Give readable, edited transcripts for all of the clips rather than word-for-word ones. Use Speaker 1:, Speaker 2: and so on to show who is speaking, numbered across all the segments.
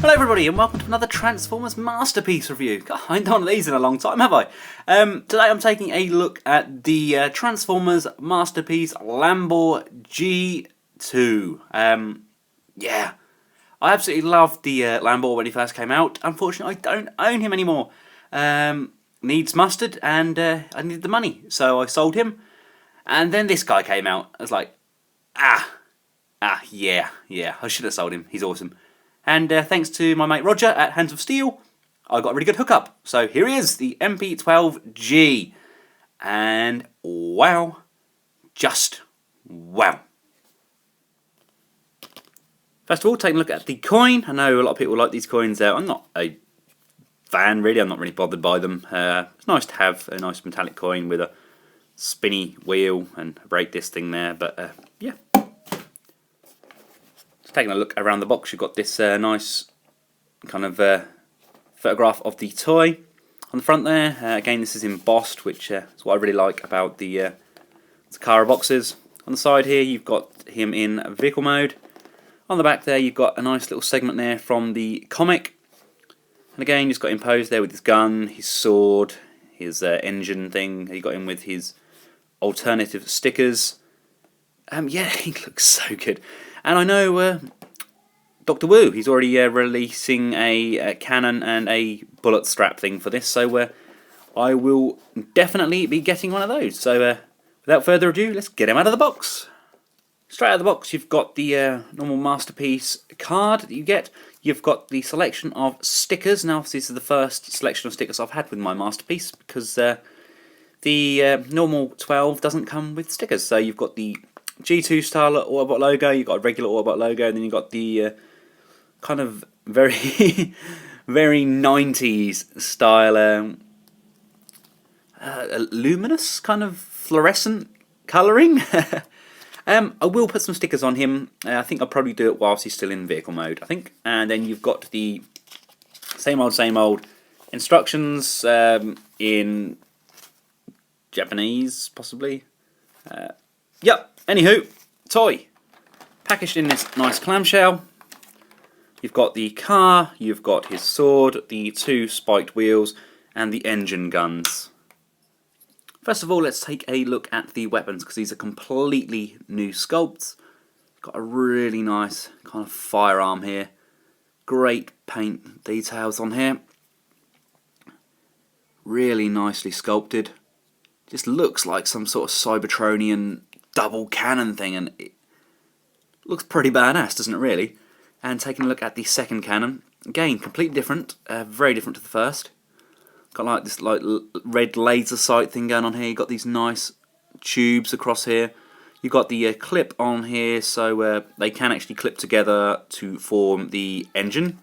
Speaker 1: Hello everybody and welcome to another Transformers Masterpiece review. God, I ain't done one of these in a long time, have I? Today I'm taking a look at the Transformers Masterpiece Lambor G2. Yeah, I absolutely loved the Lambor when he first came out. Unfortunately, I don't own him anymore. Needs mustard and I needed the money, so I sold him. And then this guy came out. I was like, yeah, I should have sold him. He's awesome. And thanks to my mate Roger at Hands of Steel, I got a really good hookup. So here he is, the MP-12G. And wow, just wow. First of all, taking a look at the coin. I know a lot of people like these coins. I'm not a fan really, I'm not really bothered by them. It's nice to have a nice metallic coin with a spinny wheel and a brake disc thing there, but yeah. Taking a look around the box, you've got this nice kind of photograph of the toy on the front there. Again, this is embossed, which is what I really like about the Takara boxes. On the side here, you've got him in vehicle mode. On the back there, you've got a nice little segment there from the comic. And again, you've got him posed there with his gun, his sword, his engine thing. You got him with his alternative stickers. Yeah, he looks so good. And I know Dr. Wu, he's already releasing a cannon and a bullet strap thing for this, so I will definitely be getting one of those. So without further ado, let's get him out of the box. Straight out of the box, you've got the normal Masterpiece card that you get. You've got the selection of stickers. Now, this is the first selection of stickers I've had with my Masterpiece, because the normal 12 doesn't come with stickers. So you've got the G2 style Autobot logo, you've got a regular Autobot logo, and then you've got the kind of very very 90s style luminous kind of fluorescent colouring. I will put some stickers on him. I think I'll probably do it whilst he's still in vehicle mode, I think. And then you've got the same old instructions in Japanese, possibly. Yep. Anywho, toy. Packaged in this nice clamshell. You've got the car, you've got his sword, the two spiked wheels, and the engine guns. First of all, let's take a look at the weapons, because these are completely new sculpts. Got a really nice kind of firearm here. Great paint details on here. Really nicely sculpted. Just looks like some sort of Cybertronian double cannon thing, and it looks pretty badass, doesn't it really? And taking a look at the second cannon, again completely different, very different to the first. Got like this red laser sight thing going on here. You've got these nice tubes across here. You've got the clip on here, so they can actually clip together to form the engine.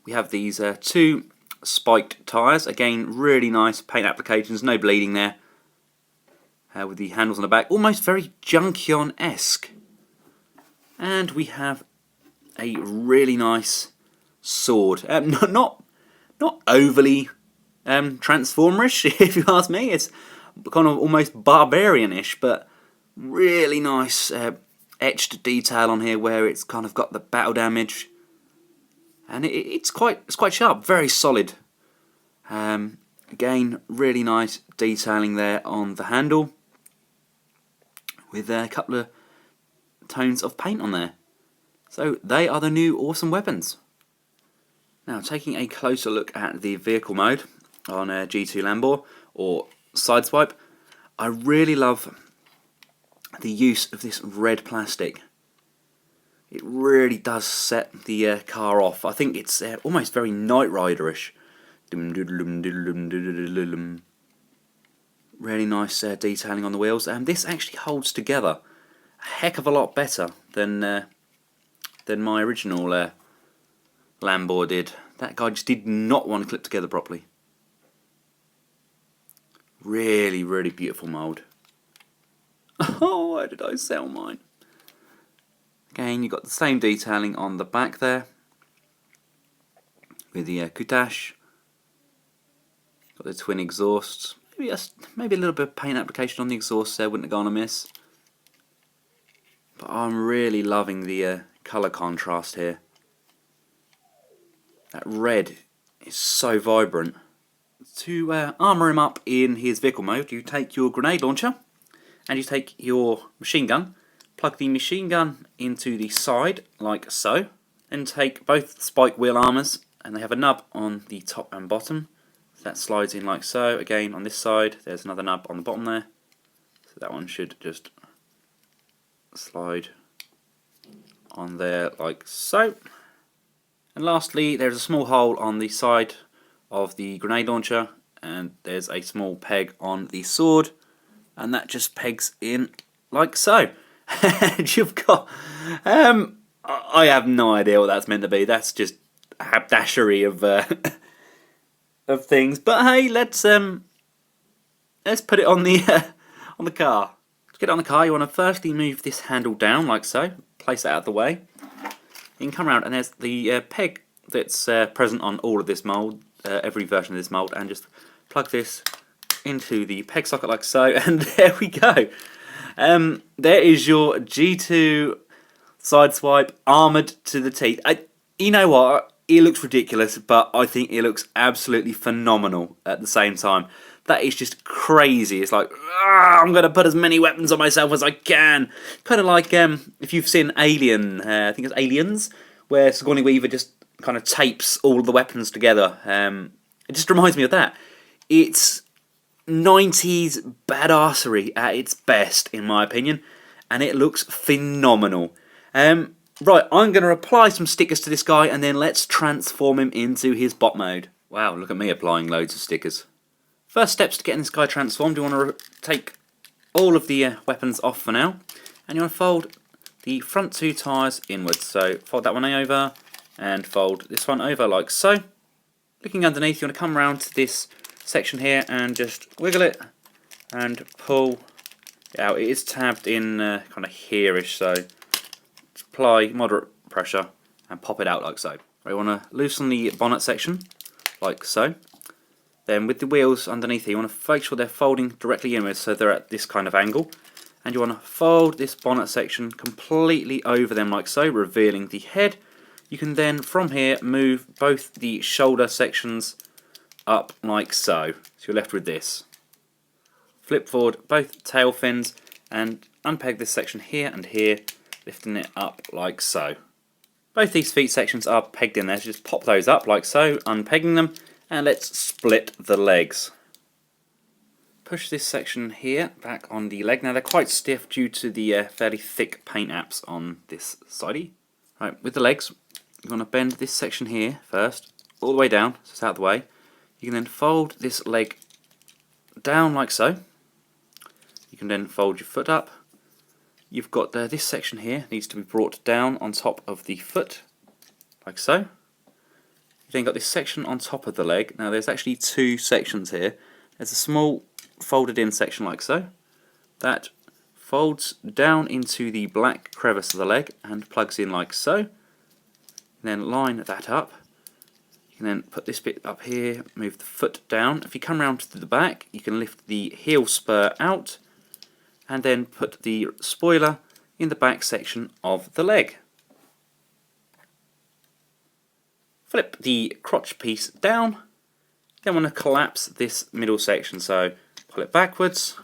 Speaker 1: We have these two spiked tyres, again really nice paint applications, no bleeding there. With the handles on the back, almost very Junkion-esque. And we have a really nice sword. Not overly Transformerish, if you ask me. It's kind of almost barbarian-ish, but really nice etched detail on here where it's kind of got the battle damage, and it's quite sharp, very solid. Again, really nice detailing there on the handle, with a couple of tones of paint on there. So they are the new awesome weapons. Now, taking a closer look at the vehicle mode on G2 Lambor, or Sideswipe, I really love the use of this red plastic. It really does set the car off. I think it's almost very Knight Rider-ish. Really nice detailing on the wheels, and this actually holds together a heck of a lot better than my original Lambor did. That guy just did not want to clip together properly. Really, really beautiful mould. Oh, why did I sell mine? Again, you've got the same detailing on the back there, with the Kutash. Got the twin exhausts. Maybe a little bit of paint application on the exhaust there wouldn't have gone amiss. But I'm really loving the colour contrast here. That red is so vibrant. To armour him up in his vehicle mode, you take your grenade launcher and you take your machine gun, plug the machine gun into the side like so, then take both spike wheel armours, and they have a nub on the top and bottom. So that slides in like so. Again on this side there's another nub on the bottom there, so that one should just slide on there like so. And lastly, there's a small hole on the side of the grenade launcher, and there's a small peg on the sword, and that just pegs in like so. And you've got I have no idea what that's meant to be. That's just haberdashery of of things. But hey, let's put it on the car. To get it on the car, you want to firstly move this handle down like so. Place it out of the way. You can come around and there's the peg that's present on all of this mould, every version of this mould, and just plug this into the peg socket like so, and there we go. There is your G2 Sideswipe armoured to the teeth. You know what? It looks ridiculous, but I think it looks absolutely phenomenal at the same time. That is just crazy. It's like, I'm going to put as many weapons on myself as I can. Kind of like if you've seen Alien, I think it's Aliens, where Sigourney Weaver just kind of tapes all the weapons together. It just reminds me of that. It's 90s badassery at its best, in my opinion, and it looks phenomenal. Right, I'm going to apply some stickers to this guy, and then let's transform him into his bot mode. Wow, look at me applying loads of stickers. First steps to getting this guy transformed, you want to take all of the weapons off for now, and you want to fold the front two tyres inwards. So fold that one over and fold this one over like so. Looking underneath, you want to come around to this section here and just wiggle it and pull it out. It is tabbed in kind of here-ish, so apply moderate pressure and pop it out like so. Right, you want to loosen the bonnet section like so. Then with the wheels underneath here, you want to make sure they're folding directly inwards, so they're at this kind of angle. And you want to fold this bonnet section completely over them like so, revealing the head. You can then, from here, move both the shoulder sections up like so. So you're left with this. Flip forward both tail fins and unpeg this section here and here, lifting it up like so. Both these feet sections are pegged in there, so just pop those up like so, unpegging them. And let's split the legs. Push this section here back on the leg. Now they're quite stiff due to the fairly thick paint apps on this sidey. Right, with the legs, you're going to bend this section here first, all the way down, so it's out of the way. You can then fold this leg down like so. You can then fold your foot up. You've got this section here, needs to be brought down on top of the foot, like so. You've then got this section on top of the leg. Now there's actually two sections here. There's a small folded in section like so. That folds down into the black crevice of the leg and plugs in like so. And then line that up. You can then put this bit up here, move the foot down. If you come round to the back, you can lift the heel spur out and then put the spoiler in the back section of the leg. Flip the crotch piece down, then want to collapse this middle section, so pull it backwards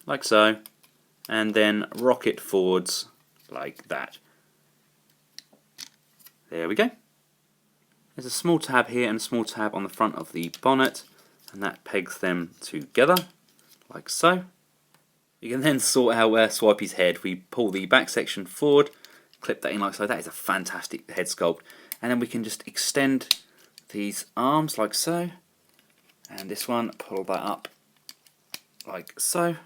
Speaker 1: like so and then rock it forwards like that. There we go. There's a small tab here and a small tab on the front of the bonnet, and that pegs them together like so. You can then sort out Swipey's head. We pull the back section forward, clip that in like so. That is a fantastic head sculpt. And then we can just extend these arms like so, and this one, pull that up like so,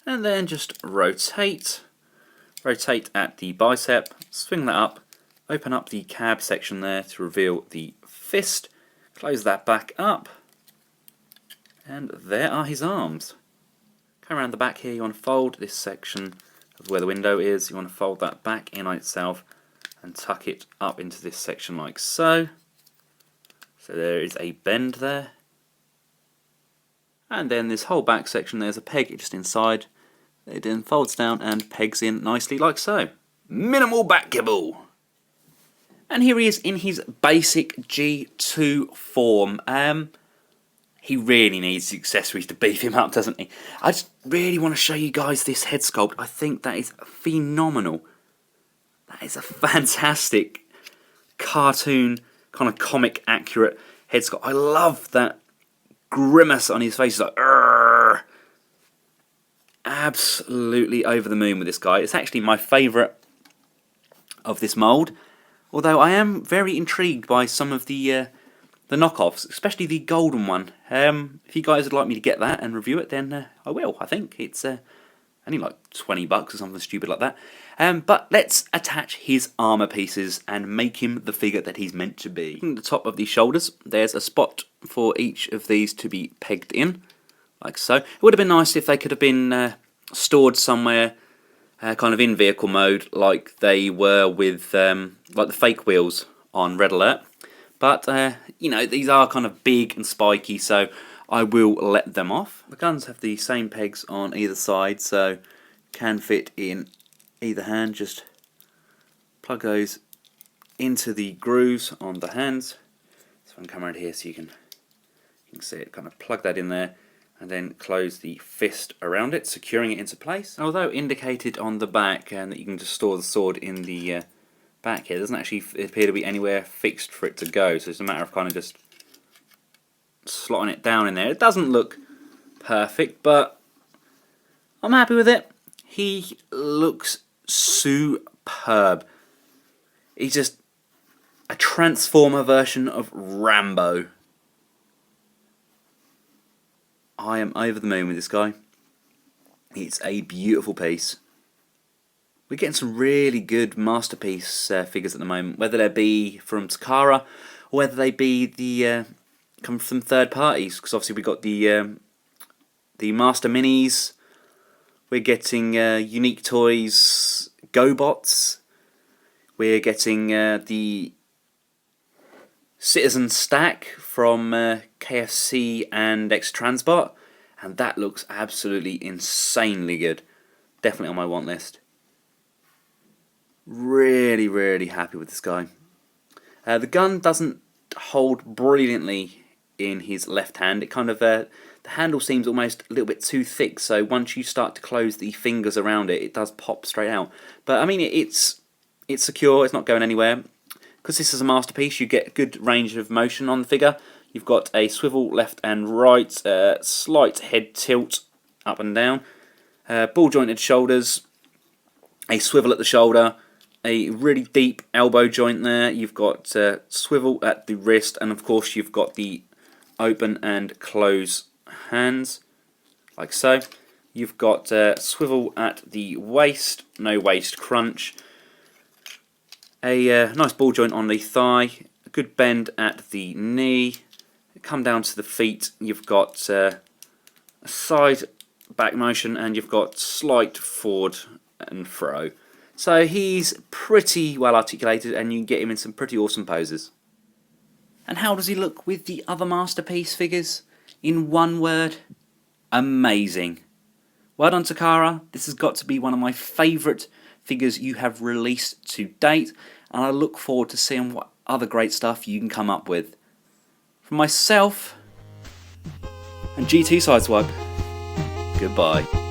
Speaker 1: and then just rotate at the bicep, swing that up, open up the cab section there to reveal the fist, close that back up, and there are his arms. Come around the back here, you want to fold this section of where the window is, you want to fold that back in on itself and tuck it up into this section like so. So there is a bend there. And then this whole back section, there's a peg just inside. It then folds down and pegs in nicely like so. Minimal back gibble! And here he is in his basic G2 form. He really needs the accessories to beef him up, doesn't he? I just really want to show you guys this head sculpt. I think that is phenomenal. That is a fantastic cartoon, kind of comic accurate head sculpt. I love that grimace on his face. He's like, "Arrgh." Absolutely over the moon with this guy. It's actually my favourite of this mould. Although I am very intrigued by some of the knockoffs, especially the golden one. If you guys would like me to get that and review it, then I will. I think it's only like $20 or something stupid like that. But let's attach his armour pieces and make him the figure that he's meant to be. At the top of the shoulders, there's a spot for each of these to be pegged in, like so. It would have been nice if they could have been stored somewhere kind of in vehicle mode, like they were with like the fake wheels on Red Alert. But you know, these are kind of big and spiky, so I will let them off. The guns have the same pegs on either side, so can fit in either hand. Just plug those into the grooves on the hands. So I'm coming around here so you can see it. Kind of plug that in there, and then close the fist around it, securing it into place. Although indicated on the back and that you can just store the sword in the back here, it doesn't actually appear to be anywhere fixed for it to go, so it's a matter of kind of just slotting it down in there. It doesn't look perfect, but I'm happy with it. He looks superb. He's just a Transformer version of Rambo. I am over the moon with this guy. It's a beautiful piece. We're getting some really good masterpiece figures at the moment, whether they be from Takara or whether they be the come from third parties. Because obviously we got the Master Minis. We're getting Unique Toys GoBots. We're getting the Citizen Stack from KFC and X-Transbot, and that looks absolutely insanely good. Definitely on my want list. Really, really happy with this guy. The gun doesn't hold brilliantly in his left hand. It kind of the handle seems almost a little bit too thick, so once you start to close the fingers around it, it does pop straight out. But I mean, it's secure. It's not going anywhere. Because this is a masterpiece, you get good range of motion on the figure. You've got a swivel left and right, slight head tilt up and down, ball jointed shoulders, a swivel at the shoulder, a really deep elbow joint there. You've got swivel at the wrist, and of course you've got the open and close hands, like so. You've got swivel at the waist, no waist crunch. A nice ball joint on the thigh, a good bend at the knee. Come down to the feet, you've got a side back motion, and you've got slight forward and fro. So he's pretty well articulated, and you can get him in some pretty awesome poses. And how does he look with the other masterpiece figures? In one word, amazing. Well done, Takara. This has got to be one of my favourite figures you have released to date, and I look forward to seeing what other great stuff you can come up with. From myself and G2 Sideswipe, goodbye.